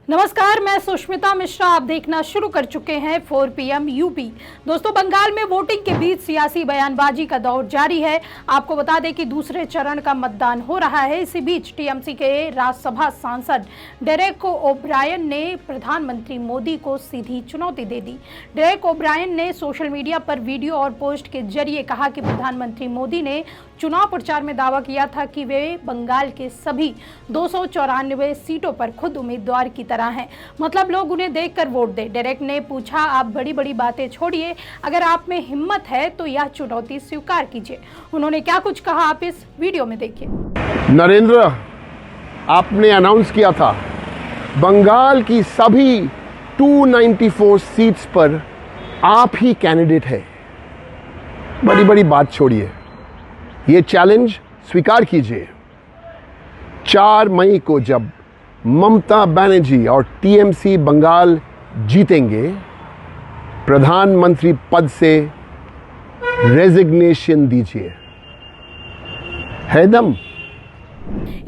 नमस्कार, मैं सुष्मिता मिश्रा। आप देखना शुरू कर चुके हैं 4 PM यूपी। दोस्तों, बंगाल में वोटिंग के बीच सियासी बयानबाजी का दौर जारी है। आपको बता दें कि दूसरे चरण का मतदान हो रहा है। इसी बीच टीएमसी के राज्यसभा सांसद डेरेक ओब्रायन ने प्रधानमंत्री मोदी को सीधी चुनौती दे दी। डेरेक ओब्रायन ने सोशल मीडिया पर वीडियो और पोस्ट के जरिए कहा कि प्रधानमंत्री मोदी ने चुनाव प्रचार में दावा किया था कि वे बंगाल के सभी 294 सीटों पर खुद उम्मीदवार की तरह हैं, मतलब लोग उन्हें देखकर वोट दें। डेरेक ने पूछा, आप बड़ी बड़ी बातें छोड़िए, अगर आप में हिम्मत है तो यह चुनौती स्वीकार कीजिए। उन्होंने क्या कुछ कहा, आप इस वीडियो में देखिए। नरेंद्र, आपने अनाउंस किया था बंगाल की सभी 294 सीट्स पर आप ही कैंडिडेट है। बड़ी बड़ी बात छोड़िए, ये चैलेंज स्वीकार कीजिए। 4 मई को जब ममता बनर्जी और टीएमसी बंगाल जीतेंगे, प्रधानमंत्री पद से रेजिग्नेशन दीजिए। है दम?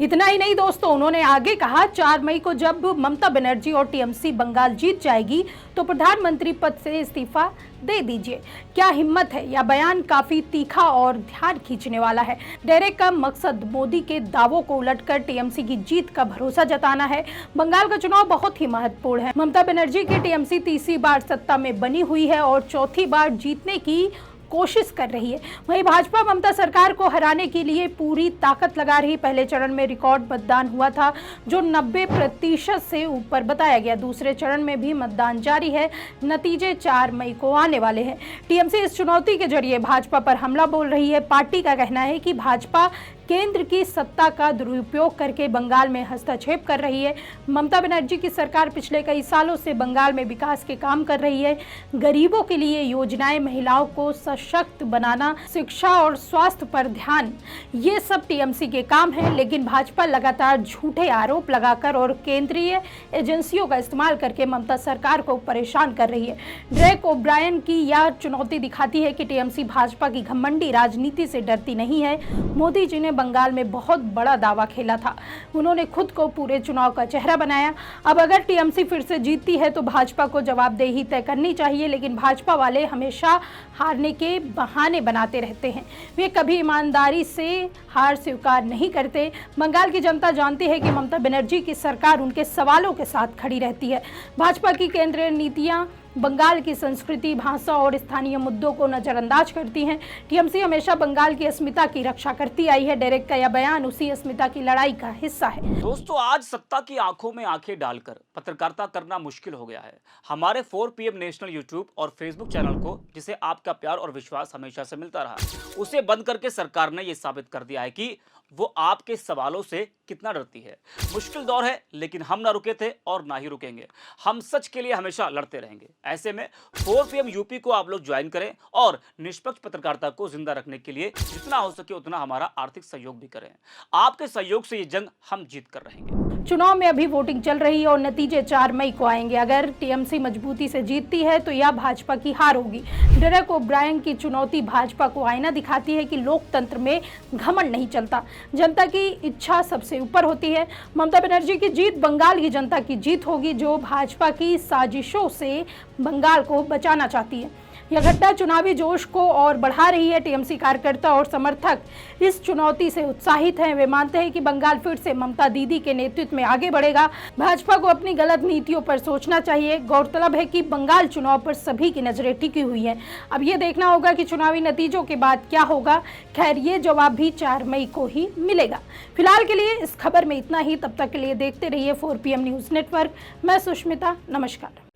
इतना ही नहीं दोस्तों, उन्होंने आगे कहा, 4 मई को जब ममता बनर्जी और टीएमसी बंगाल जीत जाएगी तो प्रधानमंत्री पद से इस्तीफा दे दीजिए। क्या हिम्मत है! यह बयान काफी तीखा और ध्यान खींचने वाला है। डेरेक का मकसद मोदी के दावों को उलटकर टीएमसी की जीत का भरोसा जताना है। बंगाल का चुनाव बहुत ही महत्वपूर्ण है। ममता बनर्जी की टीएमसी तीसरी बार सत्ता में बनी हुई है और चौथी बार जीतने की कोशिश कर रही है। वहीं भाजपा ममता सरकार को हराने के लिए पूरी ताकत लगा रही। पहले चरण में रिकॉर्ड मतदान हुआ था जो 90% से ऊपर बताया गया। दूसरे चरण में भी मतदान जारी है। नतीजे 4 मई को आने वाले हैं। टीएमसी इस चुनौती के जरिए भाजपा पर हमला बोल रही है। पार्टी का कहना है कि भाजपा केंद्र की सत्ता का दुरुपयोग करके बंगाल में हस्तक्षेप कर रही है। ममता बनर्जी की सरकार पिछले कई सालों से बंगाल में विकास के काम कर रही है। गरीबों के लिए योजनाएं, महिलाओं को सशक्त बनाना, शिक्षा और स्वास्थ्य पर ध्यान, ये सब टीएमसी के काम हैं। लेकिन भाजपा लगातार झूठे आरोप लगाकर और केंद्रीय एजेंसियों का इस्तेमाल करके ममता सरकार को परेशान कर रही है। डेरेक ओब्रायन की यह चुनौती दिखाती है कि टीएमसी भाजपा की घमंडी राजनीति से डरती नहीं है। मोदी जी ने बंगाल में बहुत बड़ा दावा खेला था। उन्होंने खुद को पूरे चुनाव का चेहरा बनाया। अब अगर टीएमसी फिर से जीतती है तो भाजपा को जवाबदेही तय करनी चाहिए। लेकिन भाजपा वाले हमेशा हारने के बहाने बनाते रहते हैं। वे कभी ईमानदारी से हार स्वीकार नहीं करते। बंगाल की जनता जानती है कि ममता बनर्जी की सरकार उनके सवालों के साथ खड़ी रहती है। भाजपा की केंद्रीय नीतियां बंगाल की संस्कृति, भाषा और स्थानीय मुद्दों को नजरअंदाज करती हैं। टीएमसी हमेशा बंगाल की अस्मिता की रक्षा करती आई है। डेरेक का यह बयान उसी अस्मिता की लड़ाई का हिस्सा है। दोस्तों, आज सत्ता की आंखों में आंखें डालकर पत्रकारिता करना मुश्किल हो गया है। हमारे 4 PM नेशनल यूट्यूब और फेसबुक चैनल को, जिसे आपका प्यार और विश्वास हमेशा से मिलता रहा, उसे बंद करके सरकार ने यह साबित कर दिया है कि वो आपके सवालों से कितना डरती है। मुश्किल दौर है, लेकिन हम ना रुके थे और ना ही रुकेंगे। हम सच के लिए हमेशा लड़ते रहेंगे। ऐसे में 4 PM यूपी को आप लोग ज्वाइन करें और निष्पक्ष पत्रकारिता को जिंदा रखने के लिए जितना हो सके उतना हमारा आर्थिक सहयोग भी करें। आपके सहयोग से ये जंग हम जीत कर रहेंगे। चुनाव में अभी वोटिंग चल रही है और नतीजे 4 मई को आएंगे। अगर टीएमसी मजबूती से जीतती है तो यह भाजपा की हार होगी। डेरेक ओब्रायन की चुनौती भाजपा को आईना दिखाती है कि लोकतंत्र में घमंड नहीं चलता, जनता की इच्छा सबसे ऊपर होती है। ममता बनर्जी की जीत बंगाल की जनता की जीत होगी, जो भाजपा की साजिशों से बंगाल को बचाना चाहती है। यह घटना चुनावी जोश को और बढ़ा रही है। टीएमसी कार्यकर्ता और समर्थक इस चुनौती से उत्साहित हैं। वे मानते हैं कि बंगाल फिर से ममता दीदी के नेतृत्व में आगे बढ़ेगा। भाजपा को अपनी गलत नीतियों पर सोचना चाहिए। गौरतलब है कि बंगाल चुनाव पर सभी की नजरें टिकी हुई हैं। अब ये देखना होगा कि चुनावी नतीजों के बाद क्या होगा। खैर, ये जवाब भी 4 मई को ही मिलेगा। फिलहाल के लिए इस खबर में इतना ही। तब तक के लिए देखते रहिए 4 PM न्यूज नेटवर्क। मैं सुष्मिता, नमस्कार।